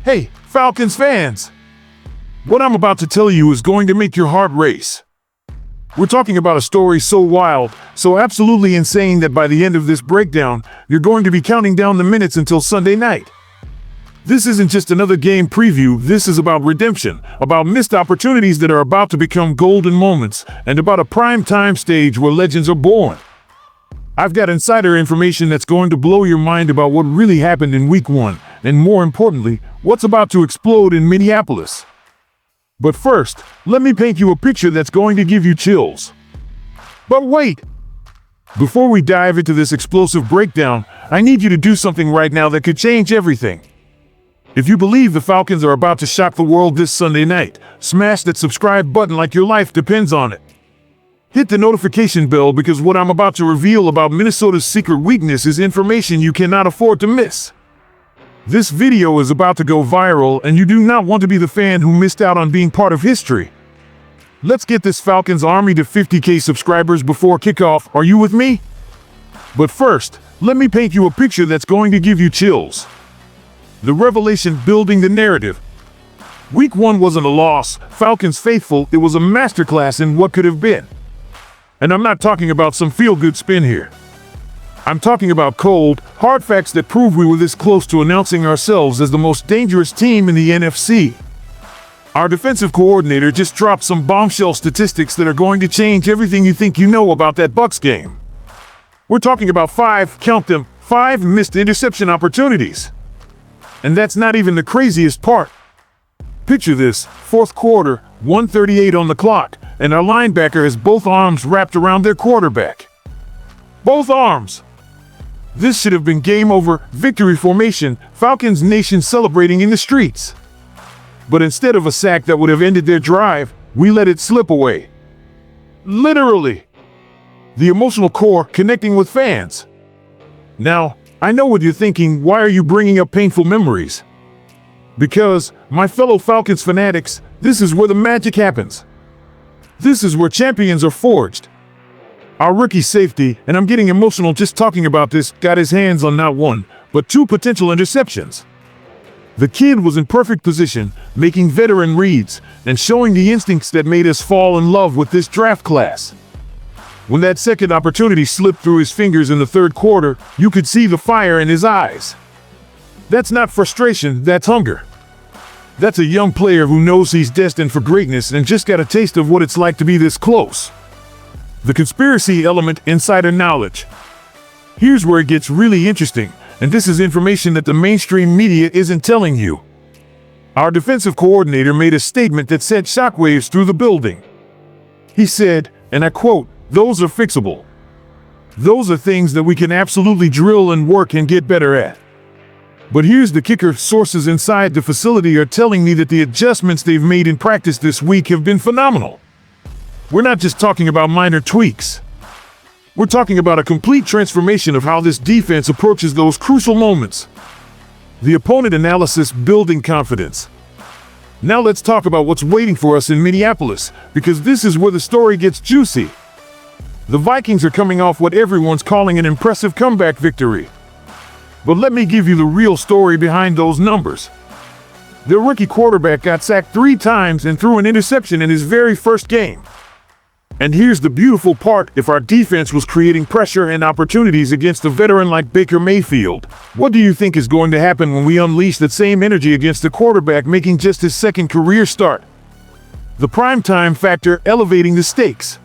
Hey, Falcons fans! What I'm about to tell you is going to make your heart race. We're talking about a story so wild, so absolutely insane that by the end of this breakdown, you're going to be counting down the minutes until Sunday night. This isn't just another game preview, this is about redemption, about missed opportunities that are about to become golden moments, and about a prime-time stage where legends are born. I've got insider information that's going to blow your mind about what really happened in Week 1, and more importantly, what's about to explode in Minneapolis. But first, let me paint you a picture that's going to give you chills. But wait! Before we dive into this explosive breakdown, I need you to do something right now that could change everything. If you believe the Falcons are about to shock the world this Sunday night, smash that subscribe button like your life depends on it. Hit the notification bell because what I'm about to reveal about Minnesota's secret weakness is information you cannot afford to miss. This video is about to go viral and you do not want to be the fan who missed out on being part of history. Let's get this Falcons army to 50,000 subscribers before kickoff, are you with me? But first, let me paint you a picture that's going to give you chills. The revelation building the narrative. Week 1 wasn't a loss, Falcons faithful, it was a masterclass in what could have been. And I'm not talking about some feel-good spin here. I'm talking about cold, hard facts that prove we were this close to announcing ourselves as the most dangerous team in the NFC. Our defensive coordinator just dropped some bombshell statistics that are going to change everything you think you know about that Bucs game. We're talking about 5 missed interception opportunities. And that's not even the craziest part. Picture this, fourth quarter, 1:38 on the clock, and our linebacker has both arms wrapped around their quarterback. Both arms! This should have been game over, victory formation, Falcons Nation celebrating in the streets. But instead of a sack that would have ended their drive, we let it slip away. Literally. The emotional core connecting with fans. Now, I know what you're thinking, why are you bringing up painful memories? Because, my fellow Falcons fanatics, this is where the magic happens. This is where champions are forged. Our rookie safety, and I'm getting emotional just talking about this, got his hands on not 1, but 2 potential interceptions. The kid was in perfect position, making veteran reads, and showing the instincts that made us fall in love with this draft class. When that second opportunity slipped through his fingers in the third quarter, you could see the fire in his eyes. That's not frustration, that's hunger. That's a young player who knows he's destined for greatness and just got a taste of what it's like to be this close. The conspiracy element, insider knowledge. Here's where it gets really interesting, and this is information that the mainstream media isn't telling you. Our defensive coordinator made a statement that sent shockwaves through the building. He said, and I quote, "Those are fixable. Those are things that we can absolutely drill and work and get better at." But here's the kicker, sources inside the facility are telling me that the adjustments they've made in practice this week have been phenomenal. We're not just talking about minor tweaks. We're talking about a complete transformation of how this defense approaches those crucial moments. The opponent analysis building confidence. Now let's talk about what's waiting for us in Minneapolis, because this is where the story gets juicy. The Vikings are coming off what everyone's calling an impressive comeback victory. But let me give you the real story behind those numbers. Their rookie quarterback got sacked 3 times and threw an interception in his very first game. And here's the beautiful part, if our defense was creating pressure and opportunities against a veteran like Baker Mayfield, what do you think is going to happen when we unleash that same energy against a quarterback making just his second career start? The primetime factor elevating the stakes.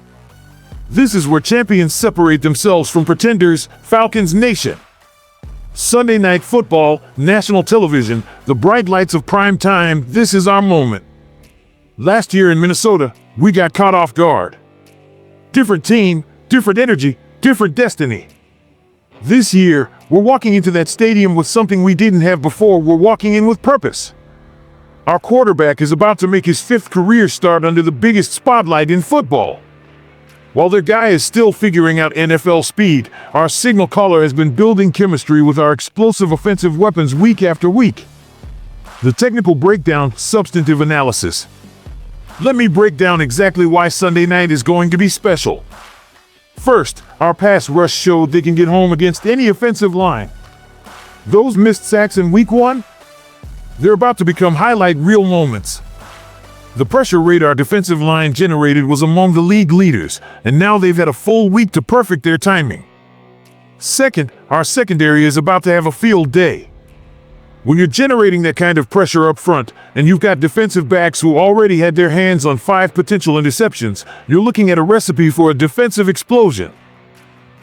This is where champions separate themselves from pretenders, Falcons Nation. Sunday Night Football, national television, the bright lights of prime time, this is our moment. Last year in Minnesota, we got caught off guard. Different team, different energy, different destiny. This year, we're walking into that stadium with something we didn't have before, we're walking in with purpose. Our quarterback is about to make his 5th career start under the biggest spotlight in football. While their guy is still figuring out NFL speed, our signal caller has been building chemistry with our explosive offensive weapons week after week. The technical breakdown, substantive analysis. Let me break down exactly why Sunday night is going to be special. First, our pass rush showed they can get home against any offensive line. Those missed sacks in Week 1? They're about to become highlight reel moments. The pressure rate our defensive line generated was among the league leaders, and now they've had a full week to perfect their timing. Second, our secondary is about to have a field day. When you're generating that kind of pressure up front, and you've got defensive backs who already had their hands on 5 potential interceptions, you're looking at a recipe for a defensive explosion.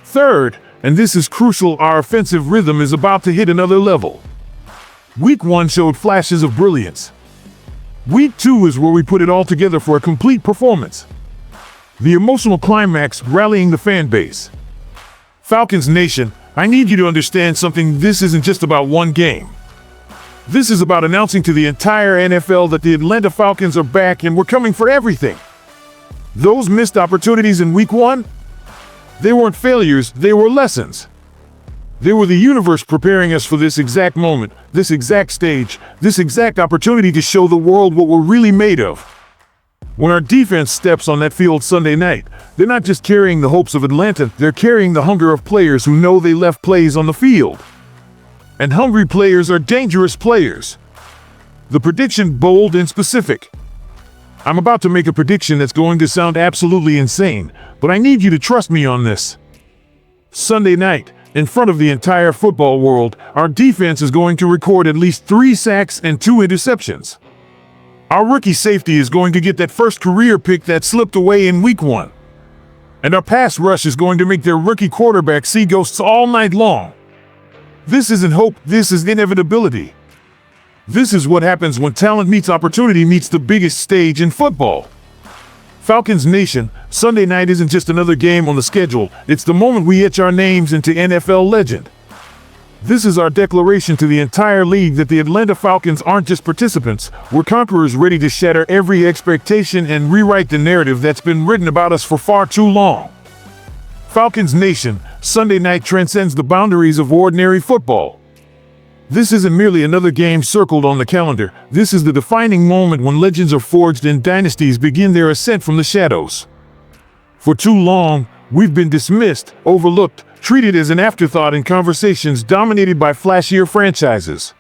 Third, and this is crucial, our offensive rhythm is about to hit another level. Week 1 showed flashes of brilliance. Week 2 is where we put it all together for a complete performance. The emotional climax rallying the fan base. Falcons Nation, I need you to understand something. This isn't just about one game. This is about announcing to the entire NFL that the Atlanta Falcons are back and we're coming for everything. Those missed opportunities in Week 1? They weren't failures, they were lessons. They were the universe preparing us for this exact moment, this exact stage, this exact opportunity to show the world what we're really made of. When our defense steps on that field Sunday night, they're not just carrying the hopes of Atlanta, they're carrying the hunger of players who know they left plays on the field. And hungry players are dangerous players. The prediction, bold and specific. I'm about to make a prediction that's going to sound absolutely insane, but I need you to trust me on this. Sunday night, in front of the entire football world, our defense is going to record at least 3 sacks and 2 interceptions. Our rookie safety is going to get that first career pick that slipped away in Week 1. And our pass rush is going to make their rookie quarterback see ghosts all night long. This isn't hope, this is inevitability. This is what happens when talent meets opportunity meets the biggest stage in football. Falcons Nation, Sunday night isn't just another game on the schedule, it's the moment we etch our names into NFL legend. This is our declaration to the entire league that the Atlanta Falcons aren't just participants, we're conquerors ready to shatter every expectation and rewrite the narrative that's been written about us for far too long. Falcons Nation, Sunday night transcends the boundaries of ordinary football. This isn't merely another game circled on the calendar. This is the defining moment when legends are forged and dynasties begin their ascent from the shadows. For too long, we've been dismissed, overlooked, treated as an afterthought in conversations dominated by flashier franchises.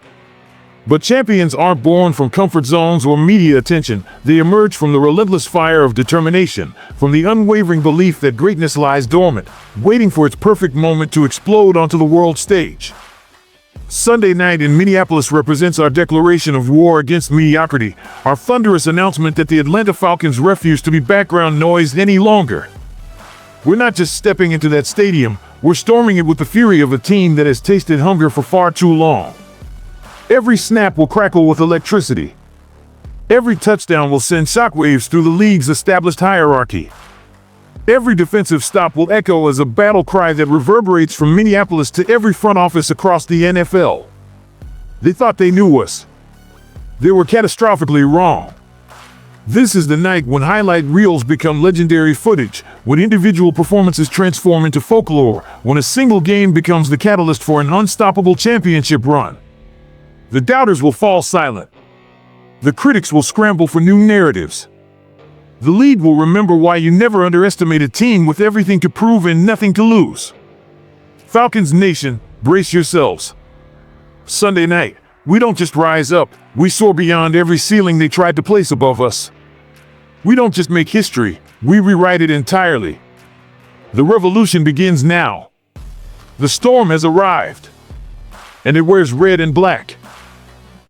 But champions aren't born from comfort zones or media attention. They emerge from the relentless fire of determination, from the unwavering belief that greatness lies dormant, waiting for its perfect moment to explode onto the world stage. Sunday night in Minneapolis represents our declaration of war against mediocrity, our thunderous announcement that the Atlanta Falcons refuse to be background noise any longer. We're not just stepping into that stadium, we're storming it with the fury of a team that has tasted hunger for far too long. Every snap will crackle with electricity. Every touchdown will send shockwaves through the league's established hierarchy. Every defensive stop will echo as a battle cry that reverberates from Minneapolis to every front office across the NFL. They thought they knew us. They were catastrophically wrong. This is the night when highlight reels become legendary footage, when individual performances transform into folklore, when a single game becomes the catalyst for an unstoppable championship run. The doubters will fall silent. The critics will scramble for new narratives. The league will remember why you never underestimate a team with everything to prove and nothing to lose. Falcons Nation, brace yourselves. Sunday night, we don't just rise up, we soar beyond every ceiling they tried to place above us. We don't just make history, we rewrite it entirely. The revolution begins now. The storm has arrived. And it wears red and black.